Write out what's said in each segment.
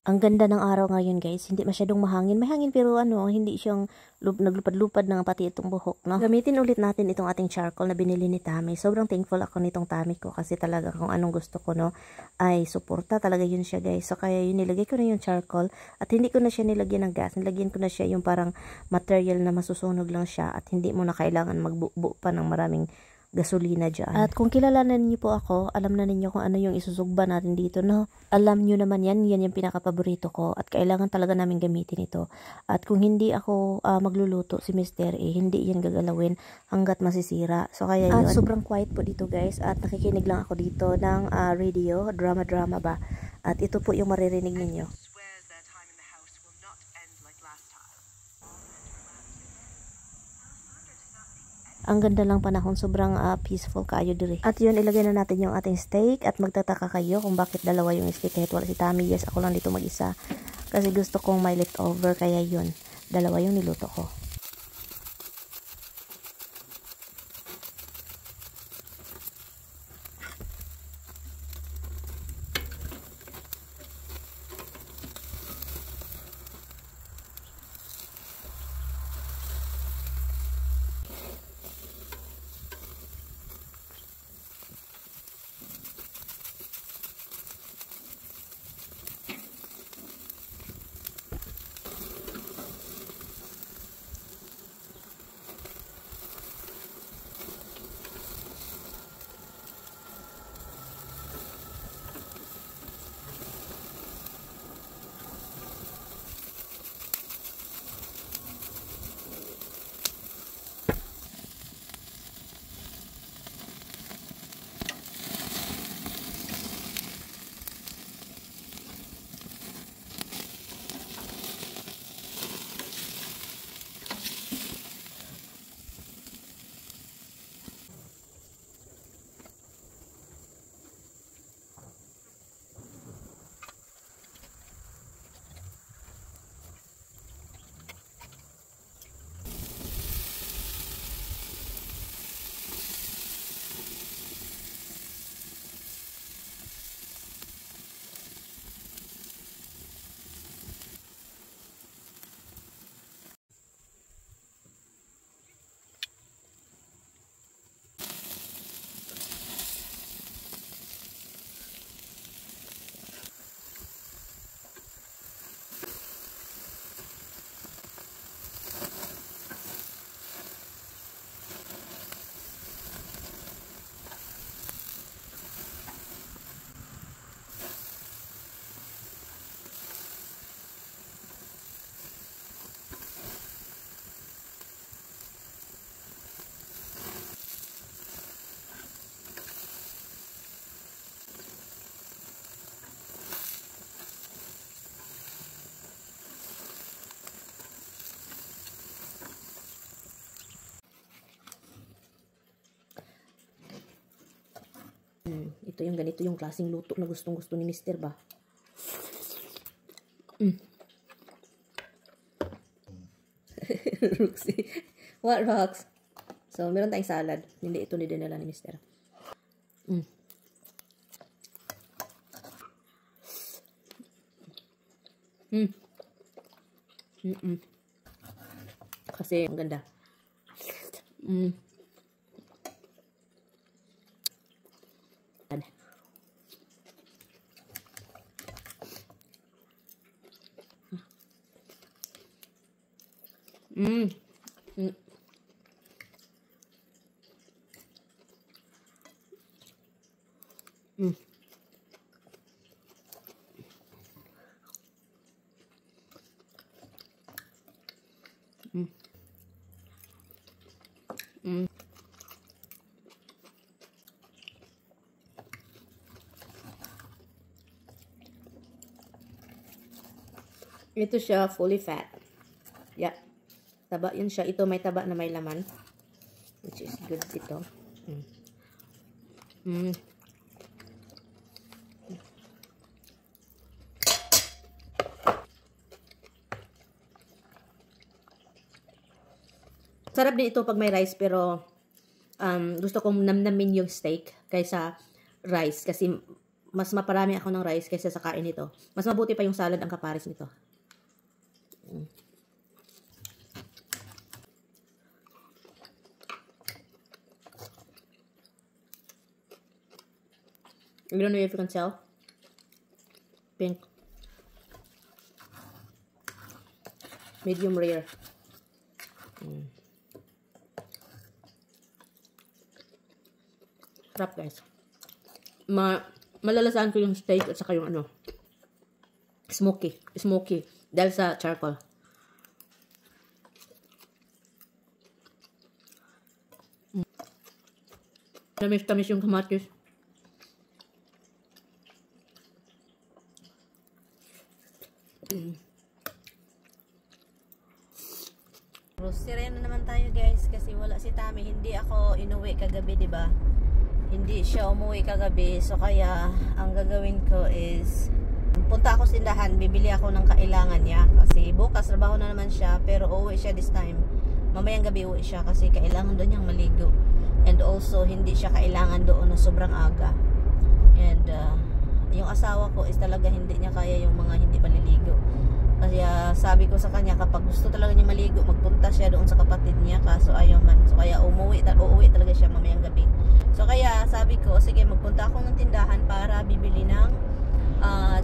Ang ganda ng araw ngayon guys, hindi masyadong mahangin. May hangin pero ano, hindi siyang naglupad-lupad ng pati itong buhok, no? Gamitin ulit natin itong ating charcoal na binili ni Tami. Sobrang thankful ako nitong Tami ko kasi talaga kung anong gusto ko, no, ay suporta talaga yun siya guys. So kaya yun, nilagay ko na yung charcoal at hindi ko na siya nilagyan ng gas. Nilagyan ko na siya yung parang material na masusunog lang siya at hindi mo na kailangan magbuo pa ng maraming gasolina dyan. At kung kilalanan niyo po ako, alam na ninyo kung ano yung isusugba natin dito, no? Alam niyo naman yan yung pinaka-paborito ko at kailangan talaga namin gamitin ito. At kung hindi ako magluluto si Mr. Hindi yan gagalawin hanggat masisira. So kaya yun. At sobrang quiet po dito guys at nakikinig lang ako dito ng radio, drama ba. At ito po yung maririnig ninyo. Ang ganda lang panahon, sobrang peaceful kaayo diri. At yun, ilagay na natin yung ating steak at magtataka kayo kung bakit dalawa yung steak kahit wala si Tami. Yes, ako lang dito mag-isa. Kasi gusto kong may leftover, kaya yun, dalawa yung niluto ko. Ito yung ganito yung klaseng luto na gustong-gusto ni Mr. ba? Roxy. What, Rox? So, meron tayong salad. Hindi ito ni dinala ni Mr. Kasi, ang ganda. Ito siya fully fat. Yeah. Taba yun siya. Ito may taba na may laman. Which is good ito. Sarap din ito pag may rice pero gusto kong namnamin yung steak kaysa rice kasi mas maparami ako ng rice kaysa sa kain nito. Mas mabuti pa yung salad ang kapares nito. I don't know if you can tell. Pink. Medium rare. Sarap guys. Malalasahan ko yung steak at saka yung ano. Smoky. Smoky. Dahil sa charcoal. Tamis-tamis yung kamatis. Grocery na naman tayo guys kasi wala si Tami. Hindi ako inuwi kagabi, 'di ba? Hindi siya umuwi kagabi. So kaya ang gagawin ko is punta ako sa tindahan, bibili ako ng kailangan niya kasi bukas trabaho na naman siya pero uuwi siya this time. Mamayang gabi uuwi siya kasi kailangan doon niyang maligo. And also hindi siya kailangan doon na sobrang aga. And yung asawa ko is talaga hindi niya kaya yung mga hindi maliligo. Kaya sabi ko sa kanya kapag gusto talaga niya maligo, magpunta siya doon sa kapatid niya kaso ayaw man. So kaya uuwi talaga siya mamayang gabi. So kaya sabi ko, sige magpunta ako ng tindahan para bibili ng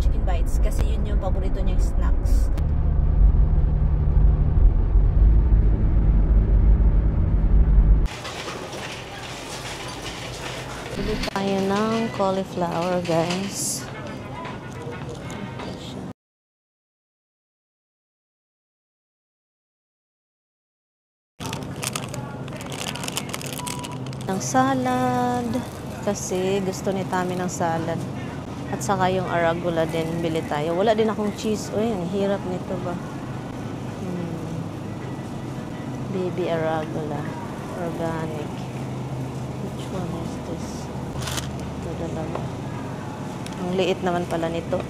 chicken bites kasi yun yung paborito niyang snacks. Bili tayo ng cauliflower guys. Ng salad kasi gusto ni Tami ng salad at saka yung arugula din bili tayo. Wala din akong cheese. Uy, ang hirap nito ba? Baby arugula organic. Which one is this? Ito dalawa. Ang liit naman pala nito.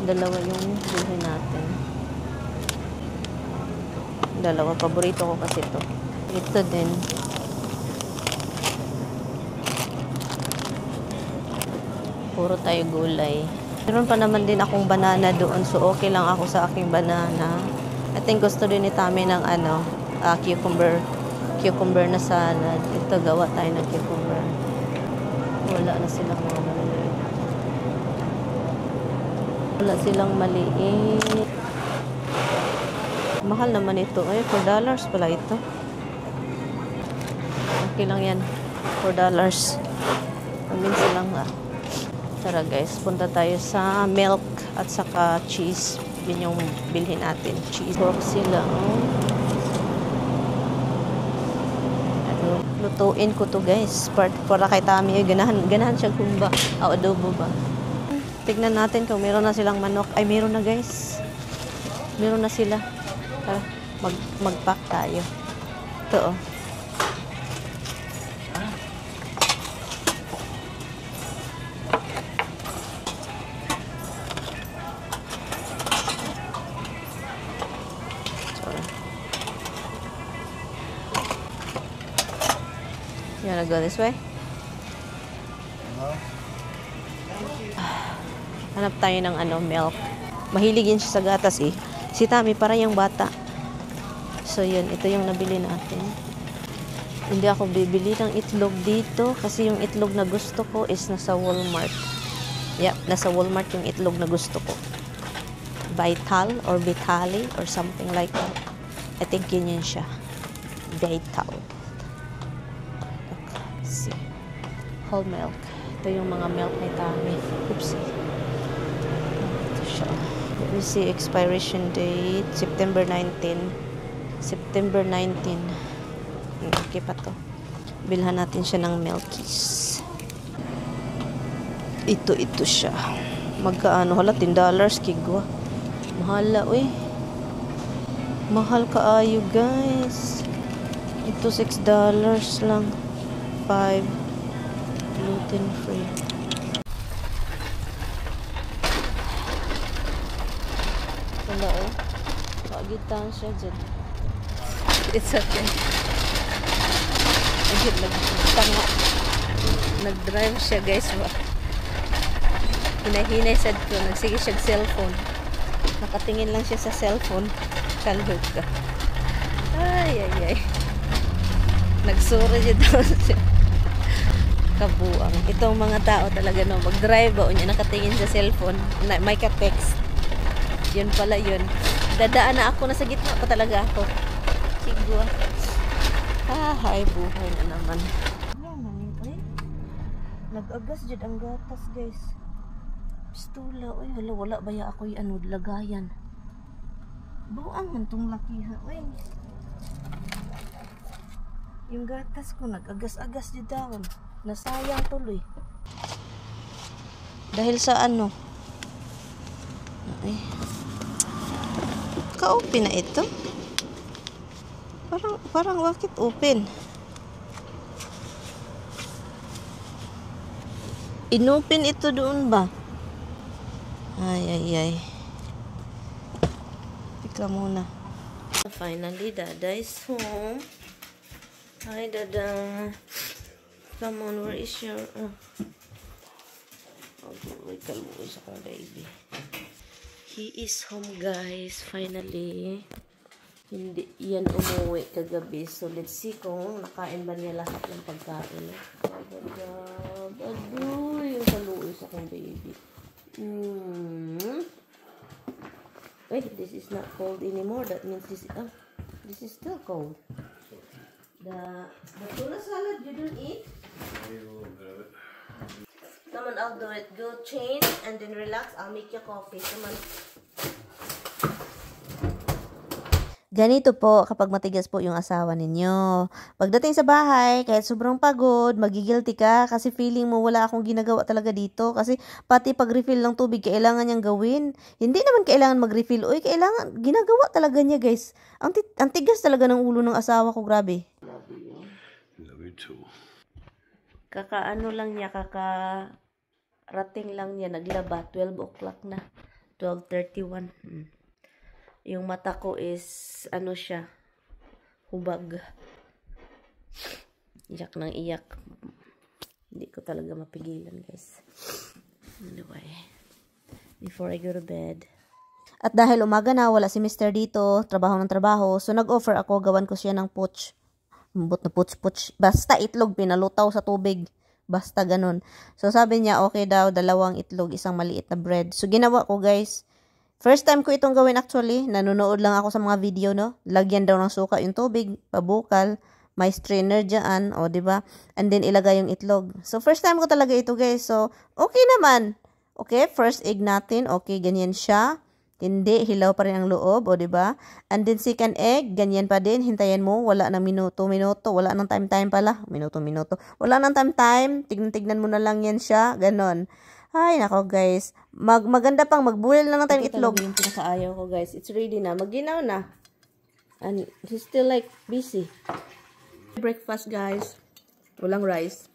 Dalawa yung bilhin natin. Dalawa, paborito ko kasi ito. Ito din. Puro tayo gulay. Meron pa naman din akong banana doon. So, okay lang ako sa aking banana. I think gusto din ni Tami ng ano, cucumber na salad. Ito, gawa tayo ng cucumber. Wala na silang mga maliit. Wala silang maliit. Mahal naman ito. Ay, $4 pala ito. Okay lang yan. $4. Paminsan lang Tara guys, punta tayo sa milk at saka cheese. Yun yung bilhin natin. Cheese. Pork sila. Lutuin ko to guys. Para kay Tami. Ganahan siya kumba. Adobo ba. Tignan natin kung meron na silang manok. Ay, meron na guys. Meron na sila. Tara, mag-pack tayo. Ito You wanna go this way? Hanap tayo ng milk. Mahilig yun siya sa gatas eh. Si Tami para yung bata. So yun, ito yung nabili natin. Hindi ako bibili ng itlog dito kasi yung itlog na gusto ko is nasa Walmart. Yep, nasa Walmart yung itlog na gusto ko. Vital or Vitali or something like that. I think yun siya. Vital. See. Whole milk. Ito yung mga milk ni Tami. Oopsie. Ito siya. Let me see. Expiration date. September 19. September 19. Okay pa to. Bilhan natin siya ng milkies. Ito siya. Magkaano? Hala, $10 kigwa. Mahala, uy. Mahal kaayo, guys. Ito, $6 lang. 5 gluten free. Wala pagitan siya dyan. It's okay. Nag-drive siya guys. Hinahinay sad ko. Nagsige siya cellphone. Nakatingin lang siya sa cellphone. Kalhog ka. Ay, ay, ay. Nagsura siya daw siya. Kabuang. Itong mga tao talaga no. Mag-drive ba? Unya nakatingin sa cellphone. May ka-text. Yun pala yun. Dadaan na ako. Nasa gitna pa talaga ako. Sigwa. Hay buhay na naman. Nag-agas dyan ang gatas guys. Pistula. Uy, hala, wala ba ya ako yung lagayan. Buang man tong lakiha. Uy. Yung gatas ko nag-agas-agas dyan daw. Nasayang tuloy. Dahil sa ano? Ay. Ka-open na ito. Parang bakit open? Inopen ito doon ba? Ay, ay, ay. Tika muna. Finally, Dada is home. Hi, Dada. Come on, where is your... Oh, wait, kalbuis ako, baby. He is home, guys. Finally. Hindi yan umuwi kagabi. So, let's see kung nakain ba niya lahat ng pagkain. Aduh, yung kaluis akong baby. Wait, this is not cold anymore. That means this is still cold. The tuna salad you don't eat? Come on, I'll do it. Go change and then relax. I'll make you coffee. Come on. Ganito po kapag matigas po yung asawa ninyo. Pagdating sa bahay, kahit sobrang pagod, magigilty ka kasi feeling mo wala akong ginagawa talaga dito. Kasi pati pag-refill ng tubig, kailangan niyang gawin. Hindi naman kailangan mag-refill. Uy, kailangan, ginagawa talaga niya guys. Ang tigas talaga ng ulo ng asawa ko, grabe. Love you too. Kakaano lang niya, kakarating lang niya, naglaba, 12 o'clock na. 12:31. Yung mata ko is, ano siya, hubag. Iyak ng iyak. Hindi ko talaga mapigilan, guys. Anyway, before I go to bed. At dahil umaga na, wala si Mr. dito, trabaho ng trabaho, so nag-offer ako, gawan ko siya ng poach. Mambot na poach. Basta itlog, pinalutaw sa tubig. Basta ganun. So sabi niya, okay daw, 2 itlog, isang maliit na bread. So ginawa ko, guys. First time ko itong gawin actually. Nanonood lang ako sa mga video, no? Lagyan daw ng suka yung tubig, pabukal, may strainer dyan, o, diba? And then, ilagay yung itlog. So, first time ko talaga ito, guys. So, okay naman. Okay, first egg natin. Okay, ganyan siya. Hindi, hilaw pa rin ang loob, o, diba? And then, second egg, ganyan pa din. Hintayin mo, wala ng minuto. Wala ng time pala. Minuto. Wala ng time. Tignan mo na lang yan siya. Ganon. Ay, nako guys. Maganda pang mag-boil na lang tayong itlog. Ito yung pinakaayaw ko guys. It's ready na. Maginaw na. And he's still like busy. Breakfast guys. Walang rice.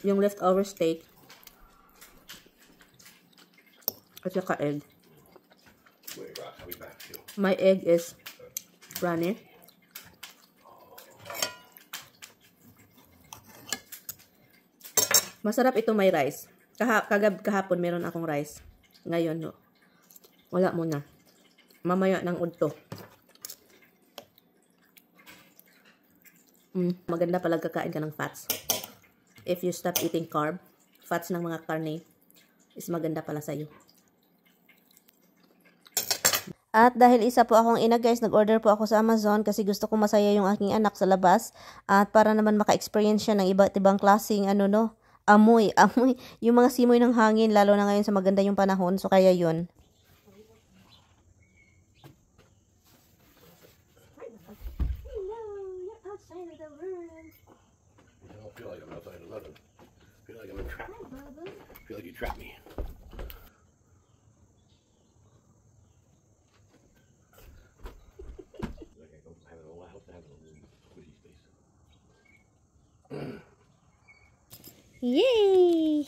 Yung leftover steak. At saka egg. My egg is runny. Masarap ito may rice. Kahapon meron akong rice. Ngayon, no. Wala muna. Mamaya ng udto. Maganda pala kakain ka ng fats. If you stop eating carb, fats ng mga karne, is maganda pala sa'yo. At dahil isa po akong ina guys, nag-order po ako sa Amazon kasi gusto ko masaya yung aking anak sa labas. At para naman maka-experience siya ng iba't ibang klaseng amoy. Yung mga simoy ng hangin, lalo na ngayon sa maganda yung panahon. So, kaya yun. Hello, you're outside of the world. I don't feel like I'm outside of London. I feel like I'm trapped. I feel like you trapped me. Yay!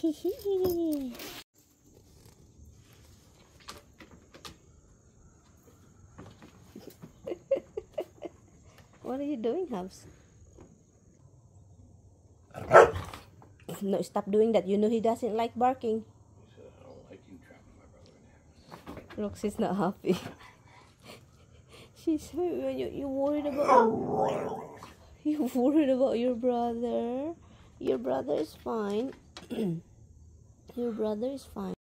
What are you doing, Hubs? No, stop doing that. You know he doesn't like barking. He said, I don't like you trapping my brother in the house. Roxy's not happy. She's you worried about you worried about your brother. Your brother is fine. Your brother is fine.